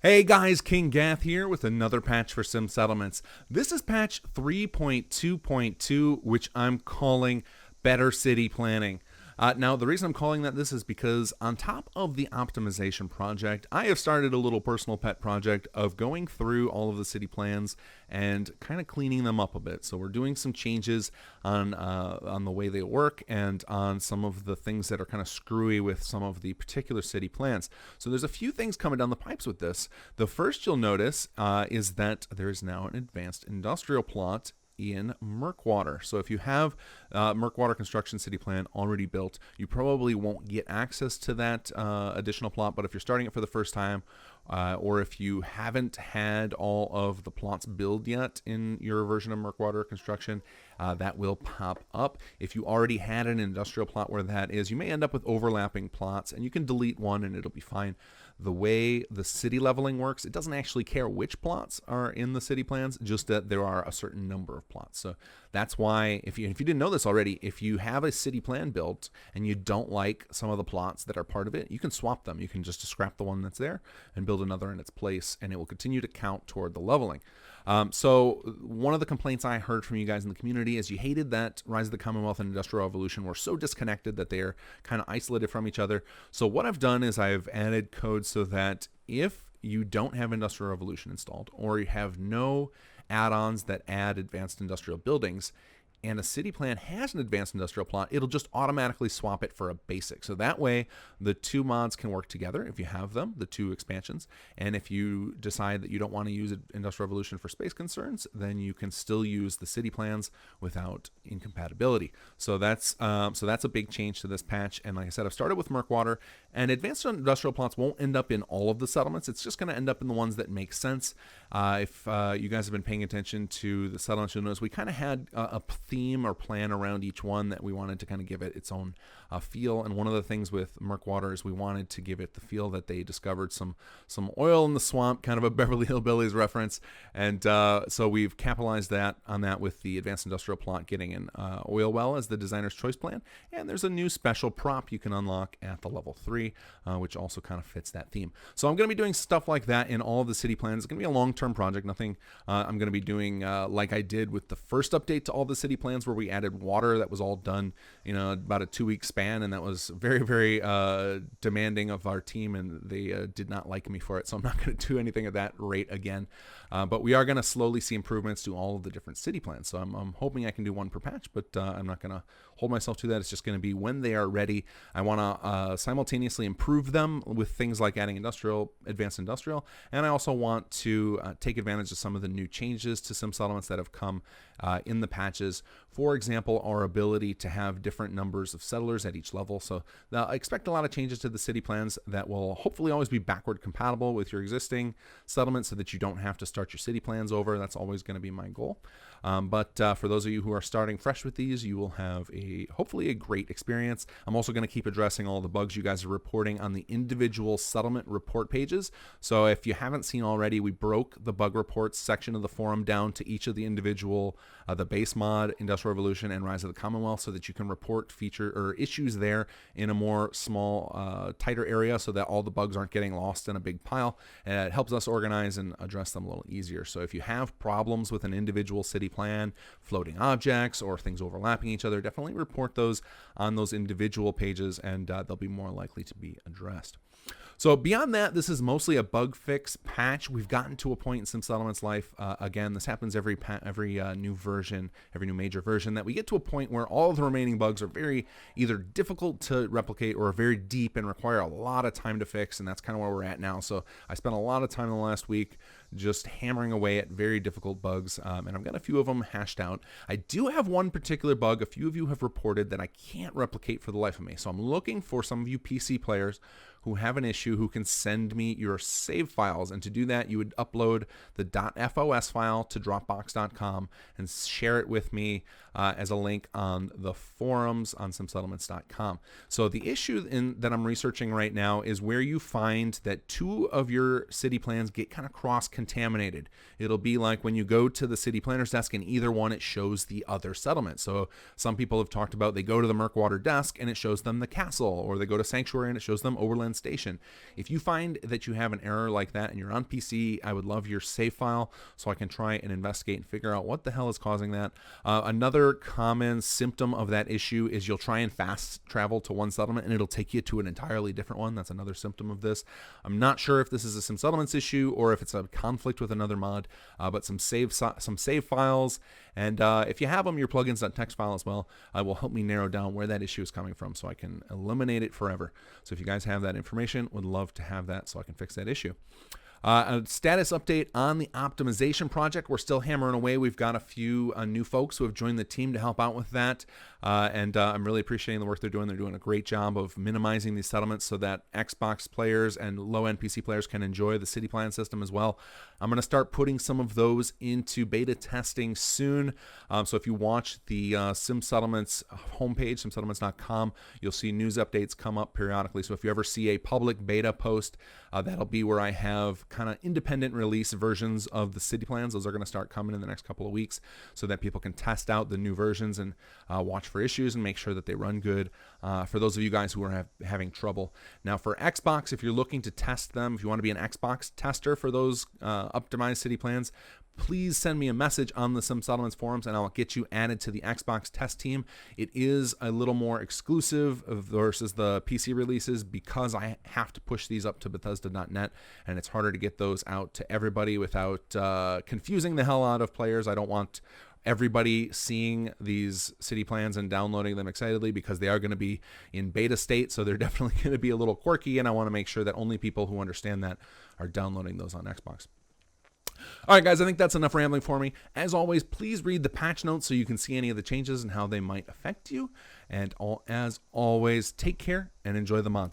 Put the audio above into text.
Hey guys, kinggath here with another patch for Sim Settlements. This is patch 3.2.2, which I'm calling Better City Planning. Now, the reason I'm calling that this is because on top of the optimization project, I have started a little personal pet project of going through all of the city plans and kind of cleaning them up a bit. So we're doing some changes on the way they work and on some of the things that are kind of screwy with some of the particular city plans. So there's a few things coming down the pipes with this. The first you'll notice is that there is now an advanced industrial plot in Murkwater. So if you have Murkwater Construction City Plan already built, you probably won't get access to that additional plot, but if you're starting it for the first time, or if you haven't had all of the plots built yet in your version of Murkwater Construction, that will pop up. If you already had an industrial plot where that is, you may end up with overlapping plots, and you can delete one and it'll be fine. The way the city leveling works, it doesn't actually care which plots are in the city plans, just that there are a certain number of plots. So that's why, if you didn't know this already, if you have a city plan built and you don't like some of the plots that are part of it, you can swap them. You can just scrap the one that's there and build another in its place, and it will continue to count toward the leveling. So one of the complaints I heard from you guys in the community is you hated that Rise of the Commonwealth and Industrial Revolution were so disconnected that they're kind of isolated from each other. So what I've done is I've added code so that if you don't have Industrial Revolution installed, or you have no add-ons that add advanced industrial buildings, and a city plan has an advanced industrial plot, it'll just automatically swap it for a basic. So that way, the two mods can work together if you have them, the two expansions. And if you decide that you don't want to use Industrial Revolution for space concerns, then you can still use the city plans without incompatibility. So that's a big change to this patch. And like I said, I've started with Murkwater, and advanced industrial plots won't end up in all of the settlements. It's just going to end up in the ones that make sense. If you guys have been paying attention to the settlements, you'll notice we kind of had a theme or plan around each one that we wanted to kind of give it its own feel. And one of the things with Murkwater is we wanted to give it the feel that they discovered some oil in the swamp, kind of a Beverly Hillbillies reference. And so we've capitalized on that with the advanced industrial plot getting an oil well as the designer's choice plan. And there's a new special prop you can unlock at the level 3, which also kind of fits that theme. So I'm going to be doing stuff like that in all of the city plans. It's going to be a long-term project. Nothing I'm going to be doing like I did with the first update to all the city plans, where we added water. That was all done about a 2-week span, and that was very, very demanding of our team, and they did not like me for it. So I'm not going to do anything at that rate again. But we are going to slowly see improvements to all of the different city plans. So I'm hoping I can do one per patch, but I'm not going to hold myself to that. It's just going to be when they are ready. I want to simultaneously improve them with things like adding advanced industrial, and I also want to take advantage of some of the new changes to Sim Settlements that have come in the patches. For example, our ability to have different numbers of settlers at each level. So I expect a lot of changes to the city plans that will hopefully always be backward compatible with your existing settlement, so that you don't have to start your city plans over. That's always going to be my goal. But for those of you who are starting fresh with these, you will have hopefully a great experience. I'm also going to keep addressing all the bugs you guys are reporting on the individual settlement report pages. So if you haven't seen already, we broke the bug reports section of the forum down to each of the individual, the base mod, Industrial Revolution, and Rise of the Commonwealth, so that you can report feature or issues there in a more small, tighter area, so that all the bugs aren't getting lost in a big pile. And it helps us organize and address them a little easier. So if you have problems with an individual city plan, floating objects, or things overlapping each other, definitely report those on those individual pages, and they'll be more likely to be addressed. So beyond that, this is mostly a bug fix patch. We've gotten to a point in Sim Settlements life, again, this happens every new version, every new major version, that we get to a point where all of the remaining bugs are very either difficult to replicate or very deep and require a lot of time to fix, and that's kind of where we're at now. So I spent a lot of time in the last week just hammering away at very difficult bugs, and I've got a few of them hashed out. I do have one particular bug a few of you have reported that I can't replicate for the life of me. So I'm looking for some of you PC players who have an issue who can send me your save files. And to do that, you would upload the .fos file to dropbox.com and share it with me as a link on the forums on simsettlements.com. So the issue that I'm researching right now is where you find that two of your city plans get kind of cross-contaminated. It'll be like when you go to the city planner's desk, and either one, it shows the other settlement. So some people have talked about they go to the Murkwater desk and it shows them the castle, or they go to Sanctuary and it shows them Overland Plan Station. If you find that you have an error like that and you're on PC, I would love your save file so I can try and investigate and figure out what the hell is causing that. Another common symptom of that issue is you'll try and fast travel to one settlement and it'll take you to an entirely different one. That's another symptom of this. I'm not sure if this is a Sim Settlements issue or if it's a conflict with another mod, but some save files, and if you have them, your plugins.txt file as well, will help me narrow down where that issue is coming from so I can eliminate it forever. So if you guys have that information, would love to have that so I can fix that issue. A status update on the optimization project. We're still hammering away. We've got a few new folks who have joined the team to help out with that. And I'm really appreciating the work they're doing. They're doing a great job of minimizing these settlements so that Xbox players and low-end PC players can enjoy the city plan system as well. I'm going to start putting some of those into beta testing soon. So if you watch the Sim Settlements homepage, simsettlements.com, you'll see news updates come up periodically. So if you ever see a public beta post, that'll be where I have kind of independent release versions of the city plans. Those are going to start coming in the next couple of weeks so that people can test out the new versions and watch for issues and make sure that they run good for those of you guys who are having trouble. Now for Xbox, if you're looking to test them, if you want to be an Xbox tester for those optimized city plans, please send me a message on the Sim Settlements forums and I'll get you added to the Xbox test team. It is a little more exclusive versus the PC releases because I have to push these up to Bethesda.net and it's harder to get those out to everybody without confusing the hell out of players. I don't want everybody seeing these city plans and downloading them excitedly because they are going to be in beta state, so they're definitely going to be a little quirky, and I want to make sure that only people who understand that are downloading those on Xbox. All right, guys, I think that's enough rambling for me. As always, please read the patch notes so you can see any of the changes and how they might affect you. And as always, take care and enjoy the mod.